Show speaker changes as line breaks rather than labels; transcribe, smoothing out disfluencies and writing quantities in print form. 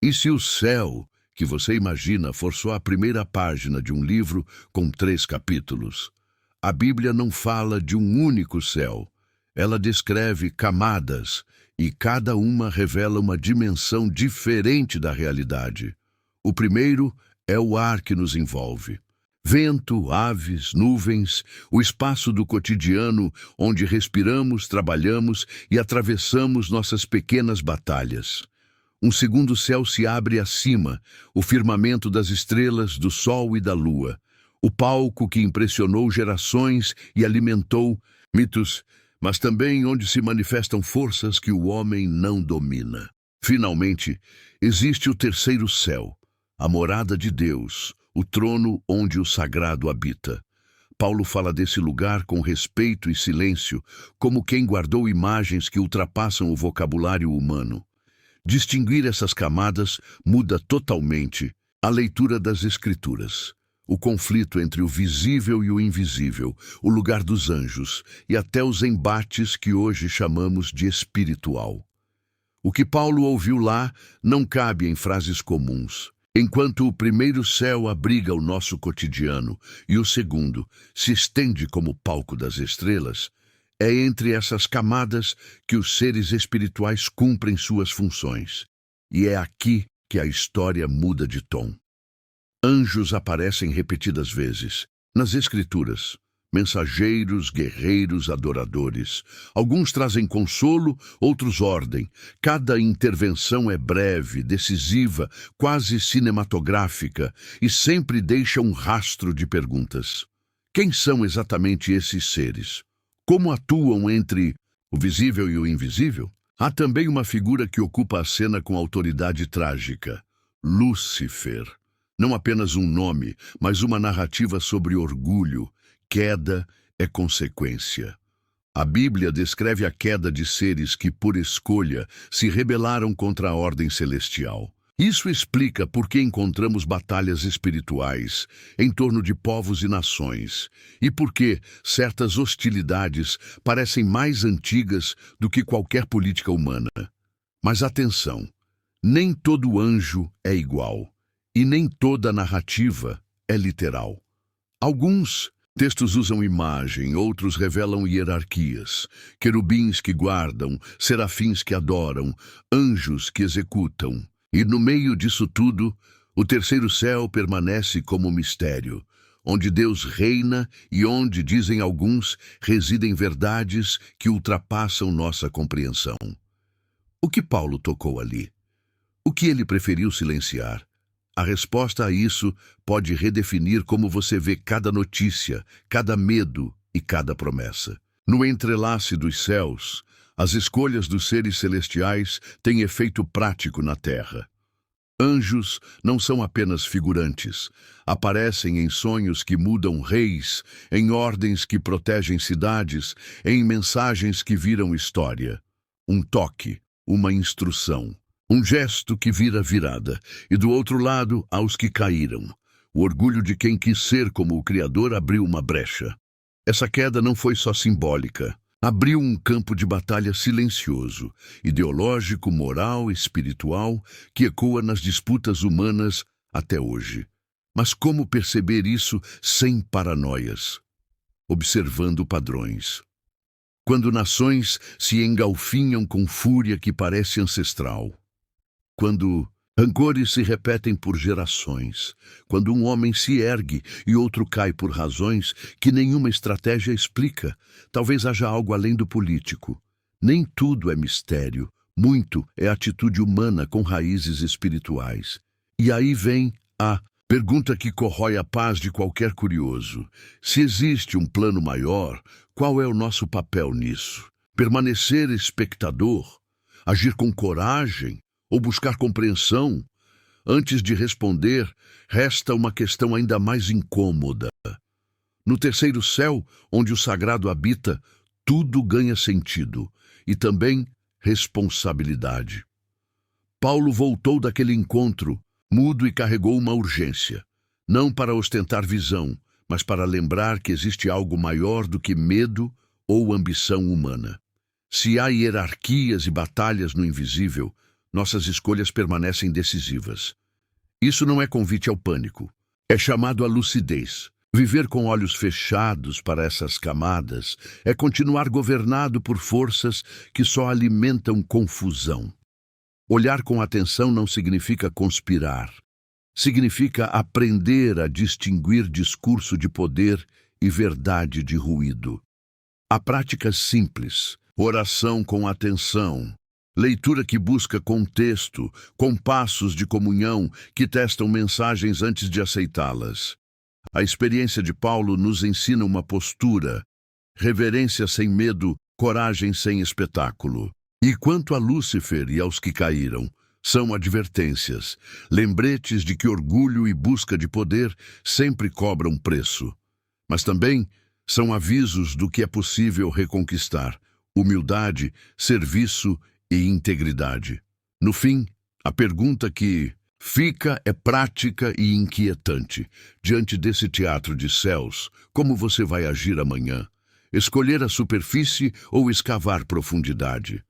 E se o céu que você imagina for só a primeira página de um livro com 3 capítulos? A Bíblia não fala de um único céu. Ela descreve camadas, e cada uma revela uma dimensão diferente da realidade. O primeiro é o ar que nos envolve. Vento, aves, nuvens, o espaço do cotidiano onde respiramos, trabalhamos e atravessamos nossas pequenas batalhas. Um segundo céu se abre acima, o firmamento das estrelas, do sol e da lua. O palco que impressionou gerações e alimentou mitos, mas também onde se manifestam forças que o homem não domina. Finalmente, existe o terceiro céu, a morada de Deus, o trono onde o sagrado habita. Paulo fala desse lugar com respeito e silêncio, como quem guardou imagens que ultrapassam o vocabulário humano. Distinguir essas camadas muda totalmente a leitura das Escrituras. O conflito entre o visível e o invisível, o lugar dos anjos e até os embates que hoje chamamos de espiritual. O que Paulo ouviu lá não cabe em frases comuns. Enquanto o primeiro céu abriga o nosso cotidiano e o segundo se estende como palco das estrelas, é entre essas camadas que os seres espirituais cumprem suas funções. E é aqui que a história muda de tom. Anjos aparecem repetidas vezes nas Escrituras. Mensageiros, guerreiros, adoradores. Alguns trazem consolo, outros ordem. Cada intervenção é breve, decisiva, quase cinematográfica e sempre deixa um rastro de perguntas. Quem são exatamente esses seres? Como atuam entre o visível e o invisível? Há também uma figura que ocupa a cena com autoridade trágica: Lúcifer. Não apenas um nome, mas uma narrativa sobre orgulho. Queda é consequência. A Bíblia descreve a queda de seres que, por escolha, se rebelaram contra a ordem celestial. Isso explica por que encontramos batalhas espirituais em torno de povos e nações, e por que certas hostilidades parecem mais antigas do que qualquer política humana. Mas atenção, nem todo anjo é igual, e nem toda narrativa é literal. Alguns textos usam imagem, outros revelam hierarquias, querubins que guardam, serafins que adoram, anjos que executam. E no meio disso tudo, o terceiro céu permanece como mistério, onde Deus reina e onde, dizem alguns, residem verdades que ultrapassam nossa compreensão. O que Paulo tocou ali? O que ele preferiu silenciar? A resposta a isso pode redefinir como você vê cada notícia, cada medo e cada promessa. No entrelace dos céus, as escolhas dos seres celestiais têm efeito prático na terra. Anjos não são apenas figurantes. Aparecem em sonhos que mudam reis, em ordens que protegem cidades, em mensagens que viram história. Um toque, uma instrução. Um gesto que vira virada, e do outro lado, aos que caíram. O orgulho de quem quis ser como o Criador abriu uma brecha. Essa queda não foi só simbólica. Abriu um campo de batalha silencioso, ideológico, moral, espiritual, que ecoa nas disputas humanas até hoje. Mas como perceber isso sem paranoias? Observando padrões. Quando nações se engalfinham com fúria que parece ancestral. Quando rancores se repetem por gerações, quando um homem se ergue e outro cai por razões que nenhuma estratégia explica, talvez haja algo além do político. Nem tudo é mistério, muito é atitude humana com raízes espirituais. E aí vem a pergunta que corrói a paz de qualquer curioso. Se existe um plano maior, qual é o nosso papel nisso? Permanecer espectador? Agir com coragem? Ou buscar compreensão? Antes de responder, resta uma questão ainda mais incômoda. No terceiro céu, onde o sagrado habita, tudo ganha sentido e também responsabilidade. Paulo voltou daquele encontro, mudo, e carregou uma urgência, não para ostentar visão, mas para lembrar que existe algo maior do que medo ou ambição humana. Se há hierarquias e batalhas no invisível, nossas escolhas permanecem decisivas. Isso não é convite ao pânico. É chamado à lucidez. Viver com olhos fechados para essas camadas é continuar governado por forças que só alimentam confusão. Olhar com atenção não significa conspirar. Significa aprender a distinguir discurso de poder e verdade de ruído. Há práticas simples, oração com atenção, leitura que busca contexto, compassos de comunhão que testam mensagens antes de aceitá-las. A experiência de Paulo nos ensina uma postura, reverência sem medo, coragem sem espetáculo. E quanto a Lúcifer e aos que caíram, são advertências, lembretes de que orgulho e busca de poder sempre cobram preço. Mas também são avisos do que é possível reconquistar: humildade, serviço e integridade. No fim, a pergunta que fica é prática e inquietante. Diante desse teatro de céus, como você vai agir amanhã? Escolher a superfície ou escavar profundidade?